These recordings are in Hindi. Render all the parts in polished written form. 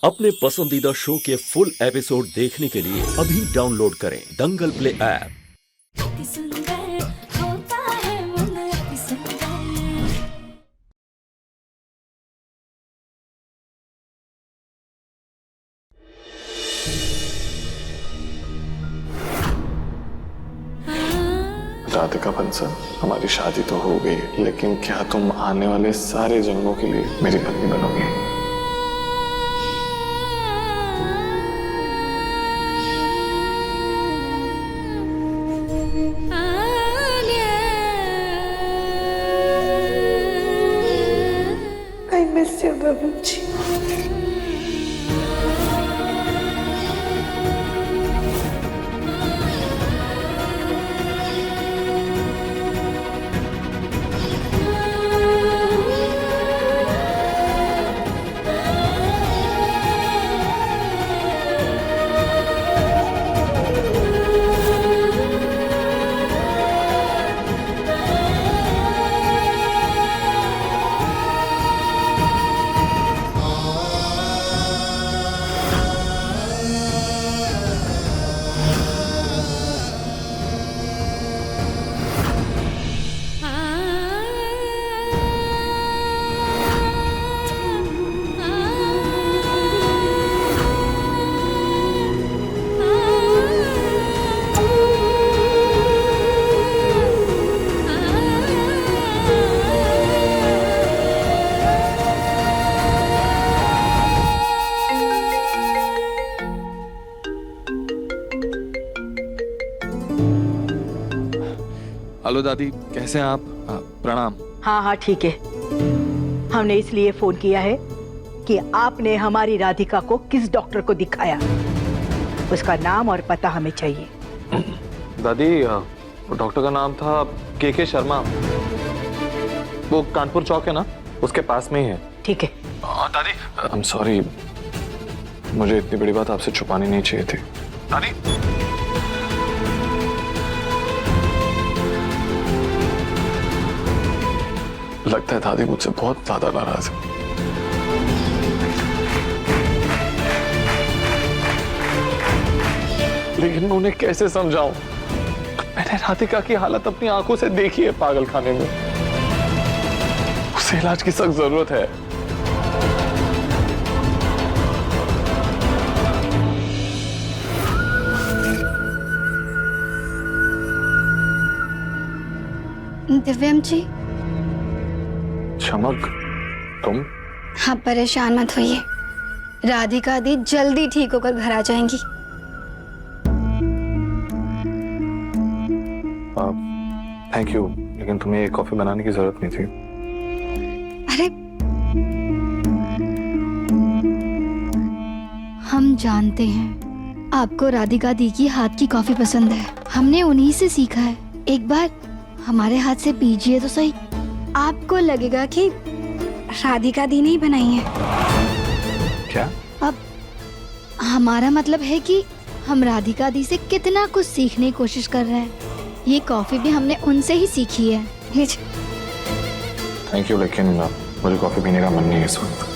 अपने पसंदीदा शो के फुल एपिसोड देखने के लिए अभी डाउनलोड करें दंगल प्ले ऐप। अति सुंदर होता है मन अति सुंदर। राधिका बंसल, हमारी शादी तो हो गई, लेकिन क्या तुम आने वाले सारे जन्मों के लिए मेरी पत्नी बनोगी? I miss you, Babuji. Hello दादी, कैसे हैं आप? प्रणाम। हाँ हाँ ठीक है। हमने इसलिए फोन किया है कि आपने हमारी राधिका को किस डॉक्टर को दिखाया, उसका नाम और पता हमें चाहिए। दादी, डॉक्टर का नाम था के शर्मा। वो कानपुर चौक है ना, उसके पास में ही है। ठीक है। दादी, आई एम सॉरी, मुझे इतनी बड़ी बात आपसे छुपानी नहीं चाहिए थी। दादी, लगता है दादी मुझसे बहुत ज्यादा नाराज है। लेकिन उन्हें कैसे समझाऊं? मैंने राधिका की हालत अपनी आंखों से देखी है पागल खाने में। उसे इलाज की सख्त जरूरत है। दिव्यम जी, चमक, तुम? हाँ, परेशान मत होइए। राधिका दी जल्दी ठीक होकर घर आ जाएंगी। थैंक यू, लेकिन तुम्हें एक कॉफी बनाने की जरूरत नहीं थी। अरे, हम जानते हैं आपको राधिका दी की हाथ की कॉफी पसंद है। हमने उन्हीं से सीखा है। एक बार हमारे हाथ से पीजिए तो सही। आपको लगेगा कि राधिका दी ने ही बनाई है। क्या? अब हमारा मतलब है कि हम राधिका दी से कितना कुछ सीखने की कोशिश कर रहे हैं। ये कॉफी भी हमने उनसे ही सीखी है। थैंक यू, लेकिन मुझे कॉफी पीने का मन नहीं है इस वक्त।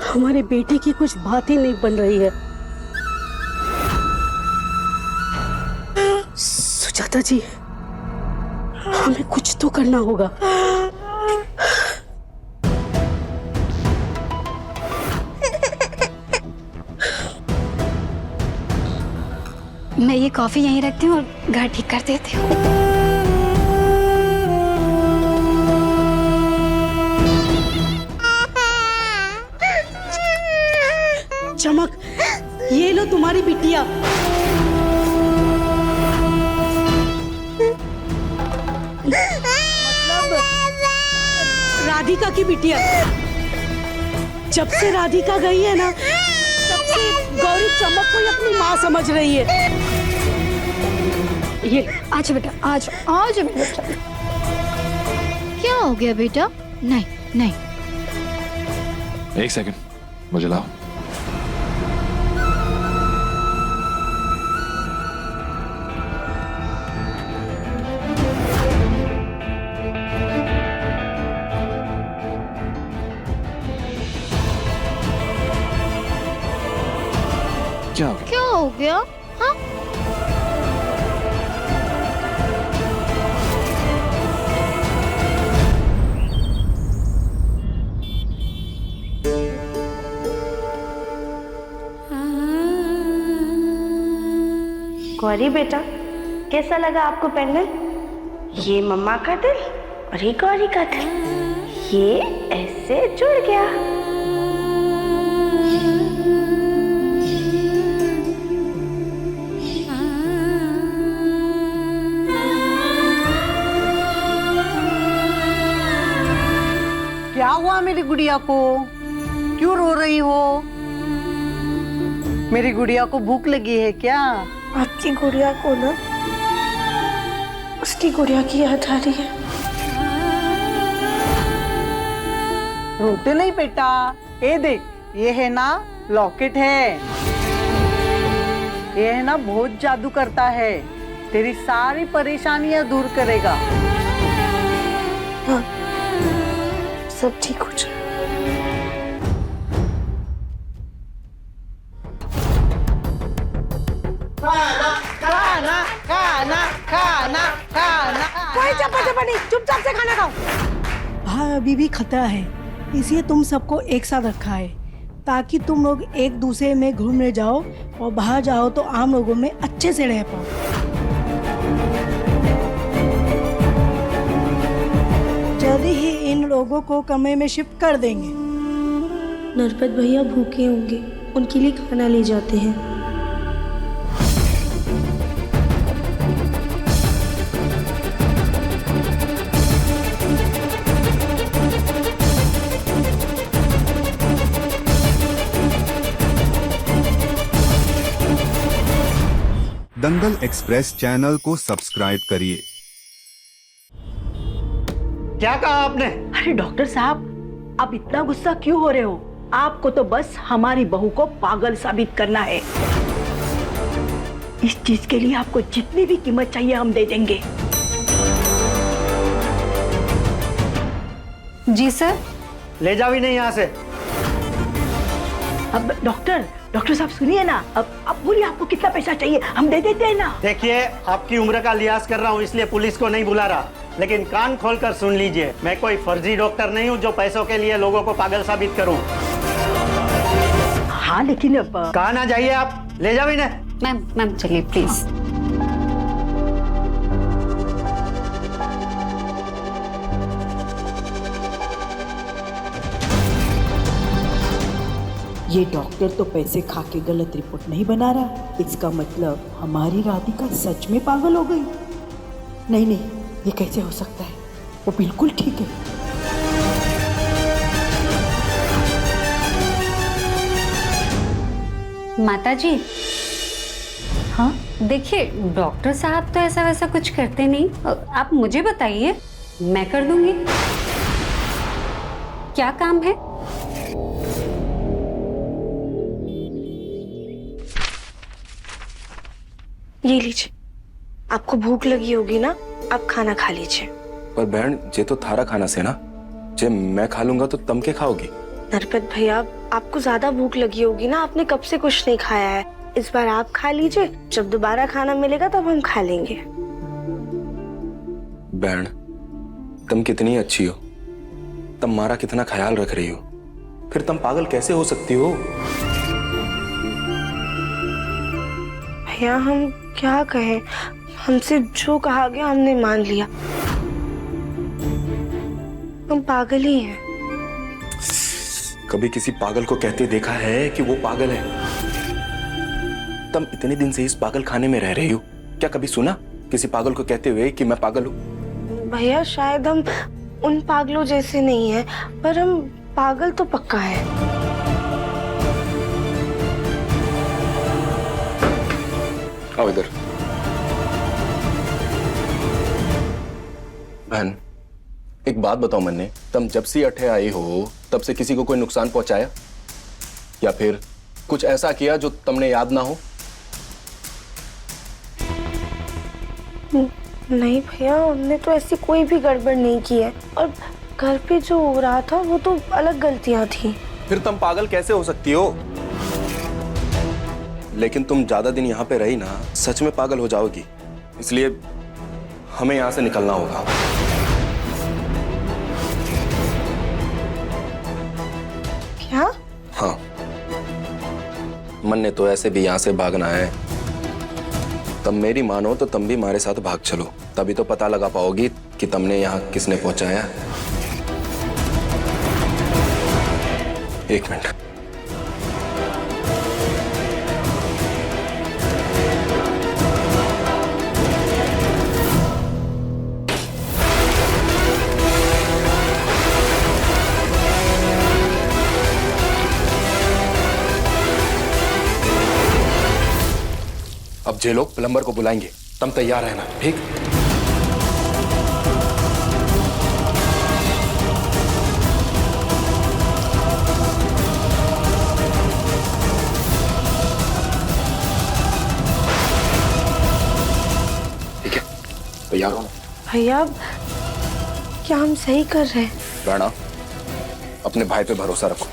हमारे बेटे की कुछ बात ही नहीं बन रही है। सुजाता जी, हमें कुछ तो करना होगा। मैं ये कॉफी यहीं रखती हूँ और घर ठीक कर देती हूँ। चमक, ये लो तुम्हारी बिटिया। मतलब राधिका की बिटिया। जब से राधिका गई है ना, तब से गौरी चमक को ही अपनी माँ समझ रही है। ये आज बेटा, आज आज बेटा। क्या हो गया बेटा? नहीं नहीं, एक सेकंड, मुझे लाओ। काव्य, हाँ? गौरी बेटा, कैसा लगा आपको पेंडेंट? ये मम्मा का दिल और ये गौरी का दिल, ये ऐसे जुड़ गया। क्या हुआ मेरी गुड़िया को? क्यों रो रही हो? मेरी गुड़िया को भूख लगी है क्या? आपकी गुड़िया को ना उसकी गुड़िया की याद आ रही है। रोते नहीं बेटा, ये देख, ये है ना लॉकेट है, ये है ना बहुत जादू करता है, तेरी सारी परेशानियां दूर करेगा। हाँ, सब ठीक हो जाए। खाना खाना खाना खाना, कोई चप्पा नहीं, चुपचाप से खाना खाओ। हाँ, अभी भी खतरा है, इसलिए तुम सबको एक साथ रखा है ताकि तुम लोग एक दूसरे में घूमने जाओ और बाहर जाओ तो आम लोगों में अच्छे से रह पाओ। जल्दी ही इन लोगों को कमरे में शिफ्ट कर देंगे। नरपत भैया भूखे होंगे, उनके लिए खाना ले जाते हैं। दंगल एक्सप्रेस चैनल को सब्सक्राइब करिए। क्या कहा आपने? अरे डॉक्टर साहब, आप इतना गुस्सा क्यों हो रहे हो? आपको तो बस हमारी बहू को पागल साबित करना है। इस चीज के लिए आपको जितनी भी कीमत चाहिए हम दे देंगे। जी सर। ले जाओ ही नहीं यहाँ से। अब डॉक्टर साहब सुनिए ना, अब बोलिए आपको कितना पैसा चाहिए, हम दे देते हैं ना। देखिए, आपकी उम्र का लिहाज कर रहा हूँ इसलिए पुलिस को नहीं बुला रहा, लेकिन कान खोलकर सुन लीजिए, मैं कोई फर्जी डॉक्टर नहीं हूँ जो पैसों के लिए लोगों को पागल साबित करूँ। हाँ लेकिन अब कहाँ ना जाइए आप, ले जाओ इन्हें। मैम चलिए प्लीज। ये डॉक्टर तो पैसे खा के गलत रिपोर्ट नहीं बना रहा, इसका मतलब हमारी राधिका सच में पागल हो गई। नहीं, ये कैसे हो सकता है? वो बिल्कुल ठीक है। माताजी, हाँ देखिए, डॉक्टर साहब तो ऐसा वैसा कुछ करते नहीं, आप मुझे बताइए, मैं कर दूंगी। क्या काम है? ये लीजिए, आपको भूख लगी होगी ना, आप खाना खा लीजिए। पर बहन, ये तो थारा खाना से ना, जे मैं खा लूंगा तो तुम क्या खाओगी? नरपत भैया, आपको ज्यादा भूख लगी होगी ना, आपने कब से कुछ नहीं खाया है, इस बार आप खा लीजिए, जब दोबारा खाना मिलेगा तब हम खा लेंगे। बहन, तुम कितनी अच्छी हो, तुम हमारा कितना ख्याल रख रही हो, फिर तुम पागल कैसे हो सकती हो? भैया, हम क्या कहें, हमसे जो कहा गया हमने मान लिया, हम पागल ही हैं। कभी किसी पागल को कहते देखा है कि वो पागल है? तुम इतने दिन से इस पागल खाने में रह रही हो, क्या कभी सुना किसी पागल को कहते हुए कि मैं पागल हूँ? भैया, शायद हम उन पागलों जैसे नहीं हैं, पर हम पागल तो पक्का है। आओ इधर। बहन, एक बात बताओ मन्ने, तुम जब से अठे आई हो तब से किसी को कोई नुकसान पहुंचाया या फिर कुछ ऐसा किया जो तुमने याद ना हो? नहीं भैया, हमने तो ऐसी कोई भी गड़बड़ नहीं की है, और घर पे जो हो रहा था वो तो अलग गलतियां थी। फिर तुम पागल कैसे हो सकती हो? लेकिन तुम ज्यादा दिन यहाँ पे रही ना, सच में पागल हो जाओगी। इसलिए हमें यहाँ से निकलना होगा। क्या? हाँ, मन ने तो ऐसे भी यहाँ से भागना है। तब मेरी मानो तो तुम भी हमारे साथ भाग चलो, तभी तो पता लगा पाओगी कि तुमने यहाँ किसने पहुंचाया। एक मिनट। अब जे लोग प्लम्बर को बुलाएंगे, तुम तैयार रहना, ठीक? ठीक है, तैयार हो ना? भैया, क्या हम सही कर रहे हैं? राणा, अपने भाई पे भरोसा रखो।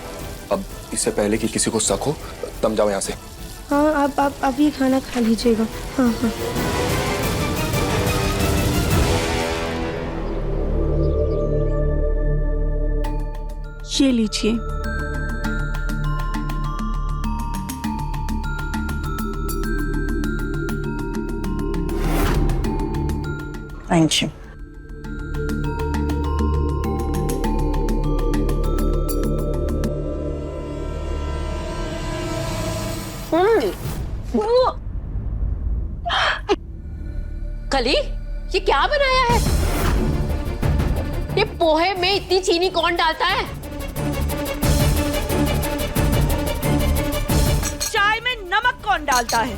अब इससे पहले कि किसी को शक हो, तुम जाओ यहाँ से। हाँ, आप अभी खाना खा लीजिएगा। हाँ हाँ। ये लीजिए। Thank you. कली, ये क्या बनाया है? ये पोहे में इतनी चीनी कौन डालता है? चाय में नमक कौन डालता है?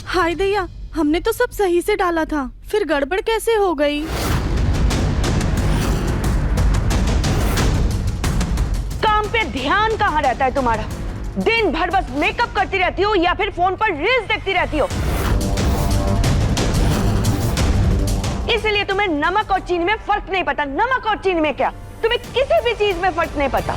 हाय दैया, हमने तो सब सही से डाला था, फिर गड़बड़ कैसे हो गई? काम पे ध्यान कहाँ रहता है तुम्हारा? दिन भर बस मेकअप करती रहती हो या फिर फोन पर रील्स देखती रहती हो। इसलिए तुम्हें नमक और चीनी में फर्क नहीं पता। नमक और चीनी में क्या, तुम्हें किसी भी चीज में फर्क नहीं पता।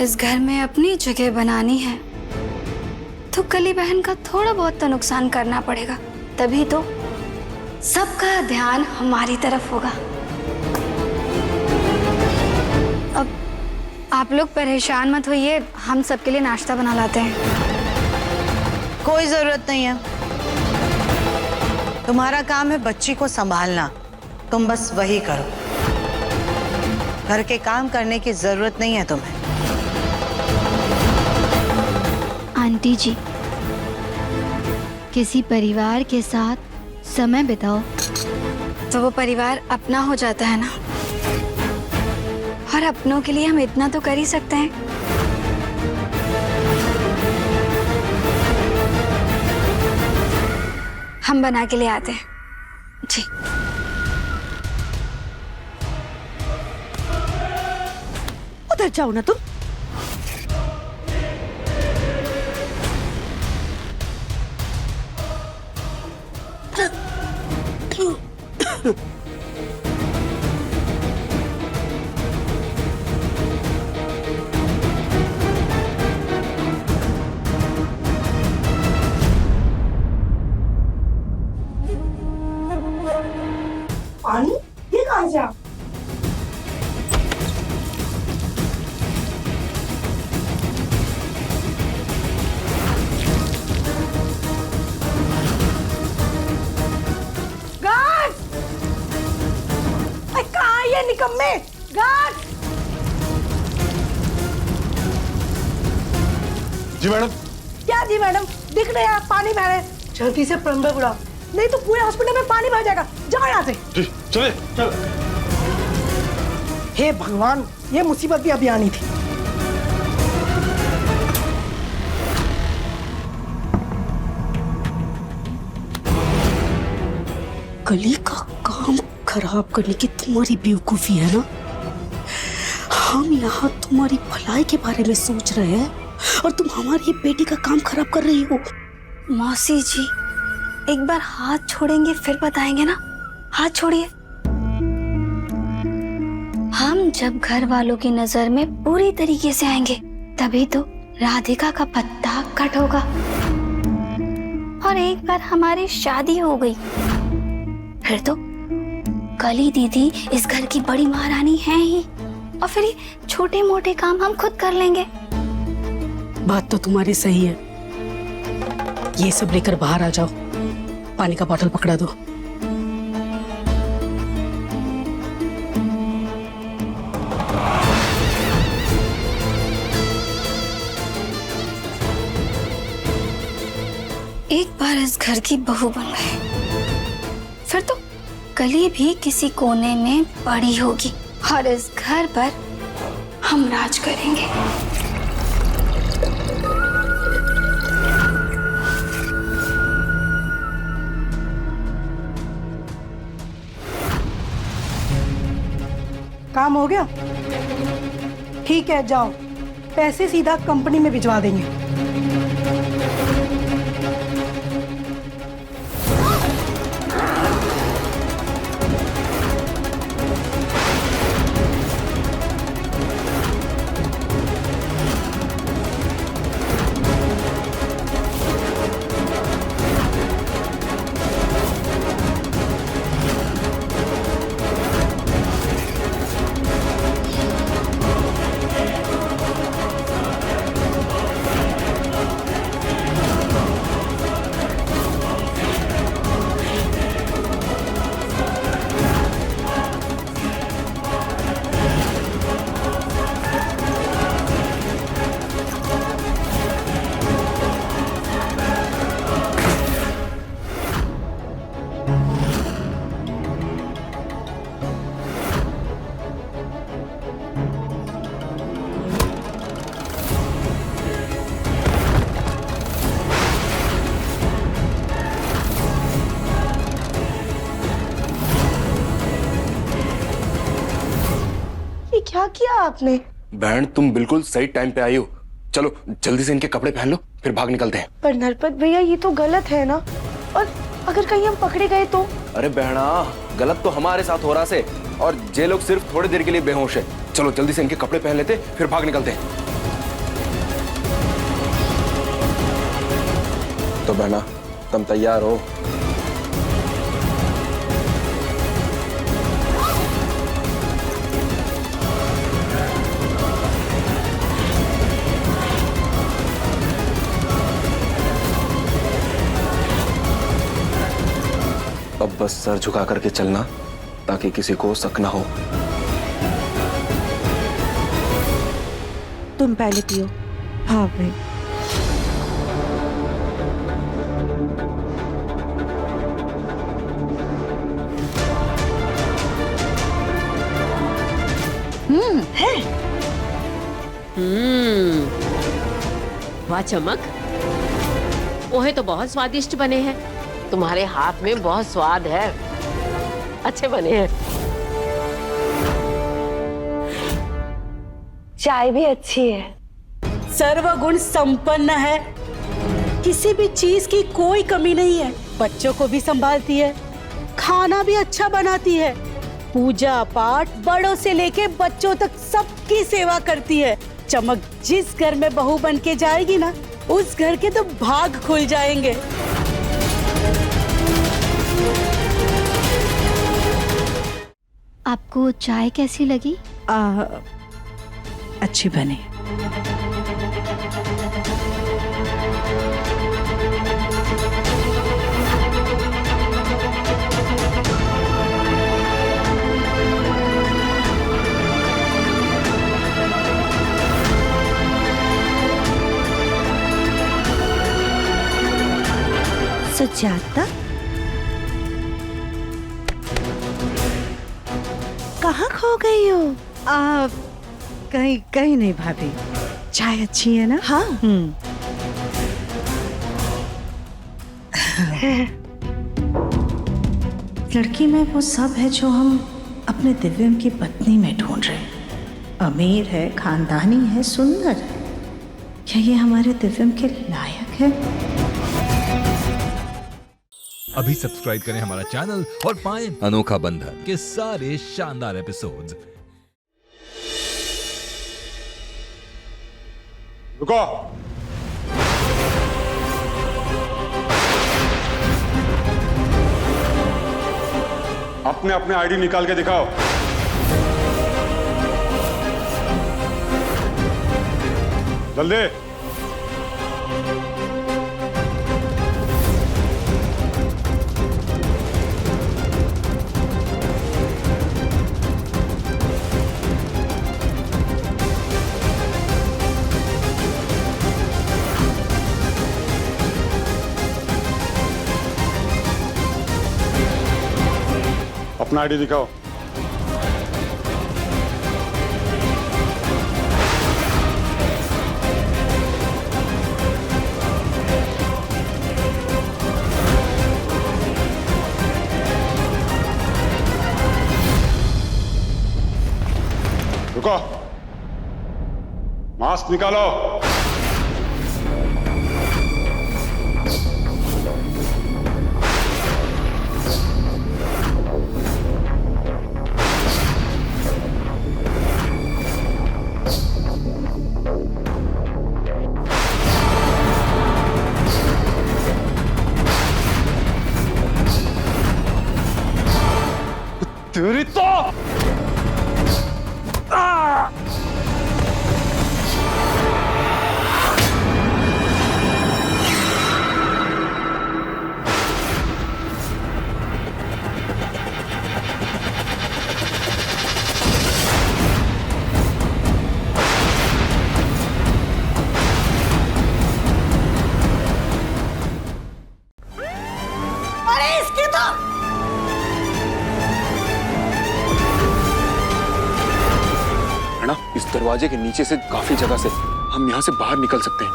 इस घर में अपनी जगह बनानी है तो कली बहन का थोड़ा बहुत तो नुकसान करना पड़ेगा, तभी तो सबका ध्यान हमारी तरफ होगा। अब आप लोग परेशान मत होइए, हम सबके लिए नाश्ता बना लाते हैं। कोई जरूरत नहीं है, तुम्हारा काम है बच्ची को संभालना, तुम बस वही करो। घर के काम करने की जरूरत नहीं है तुम्हें। आंटी जी, किसी परिवार के साथ समय बिताओ तो वो परिवार अपना हो जाता है ना, और अपनों के लिए हम इतना तो कर ही सकते हैं। हम बना के ले आते हैं जी। उधर जाओ ना तुम। पानी ये कहाँ से? कहाँ ये निकम्मे? गार्ड! जी मैडम। क्या जी मैडम? दिख रहा है पानी बह रहा है। जल्दी से प्लम्बर बुलाओ, नहीं तो पूरे हॉस्पिटल में पानी भर जाएगा। जाओ यहाँ से। जी चले चल। हे भगवान, ये मुसीबत भी अभी आनी थी। कली का काम खराब करने की तुम्हारी बेवकूफी है ना। हम यहाँ तुम्हारी भलाई के बारे में सोच रहे हैं और तुम हमारी बेटी का काम खराब कर रही हो। मौसी जी, एक बार हाथ छोड़ेंगे फिर बताएंगे ना। हाथ छोड़िए। हम जब घर वालों की नजर में पूरी तरीके से आएंगे तभी तो राधिका का पत्ता कट होगा। और एक बार हमारी शादी हो गई फिर तो कली दीदी इस घर की बड़ी महारानी है ही, और फिर ये छोटे मोटे काम हम खुद कर लेंगे। बात तो तुम्हारी सही है। ये सब लेकर बाहर आ जाओ, पानी का बोतल पकड़ा दो। एक बार इस घर की बहू बन गए फिर तो कली भी किसी कोने में बड़ी होगी और इस घर पर हम राज करेंगे। काम हो गया? ठीक है, जाओ। पैसे सीधा कंपनी में भिजवा देंगे। क्या किया आपने? बहन तुम बिल्कुल सही टाइम पे आई हो। चलो जल्दी से इनके कपड़े पहन लो फिर भाग निकलते हैं। पर नरपत भैया ये तो गलत है ना, और अगर कहीं हम पकड़े गए तो? अरे बहना गलत तो हमारे साथ हो रहा से, और ये लोग सिर्फ थोड़ी देर के लिए बेहोश है। चलो जल्दी से इनके कपड़े पहन लेते फिर भाग निकलते हैं। तो बहना तुम तैयार हो? अब बस सर झुका करके चलना ताकि किसी को शक ना हो। तुम पहले पियो। हाँ भाई। है। वाह चमक, पोहे तो बहुत स्वादिष्ट बने हैं। तुम्हारे हाथ में बहुत स्वाद है, अच्छे बने हैं। चाय भी अच्छी है। सर्वगुण संपन्न है, किसी भी चीज की कोई कमी नहीं है। बच्चों को भी संभालती है, खाना भी अच्छा बनाती है, पूजा पाठ बड़ों से लेके बच्चों तक सबकी सेवा करती है। चमक जिस घर में बहू बन के जाएगी ना, उस घर के तो भाग खुल जाएंगे। आपको चाय कैसी लगी? अच्छी बनी। सुजाता, कहाँ खो गई हो? कहीं कहीं नहीं भाभी, चाय अच्छी है ना? हाँ। लड़की में वो सब है जो हम अपने दिव्यम की पत्नी में ढूंढ रहे हैं। अमीर है, खानदानी है, सुंदर है। क्या ये हमारे दिव्यम के लायक है? अभी सब्सक्राइब करें हमारा चैनल और पाएं अनोखा बंधन के सारे शानदार एपिसोड्स। रुको। अपने अपने आईडी निकाल के दिखाओ। जल्दी। अपना आईडी दिखाओ। रुको, मास्क निकालो। तेरी तो अरे इसकी तो इस दरवाजे के नीचे से काफी जगह से हम यहाँ से बाहर निकल सकते हैं।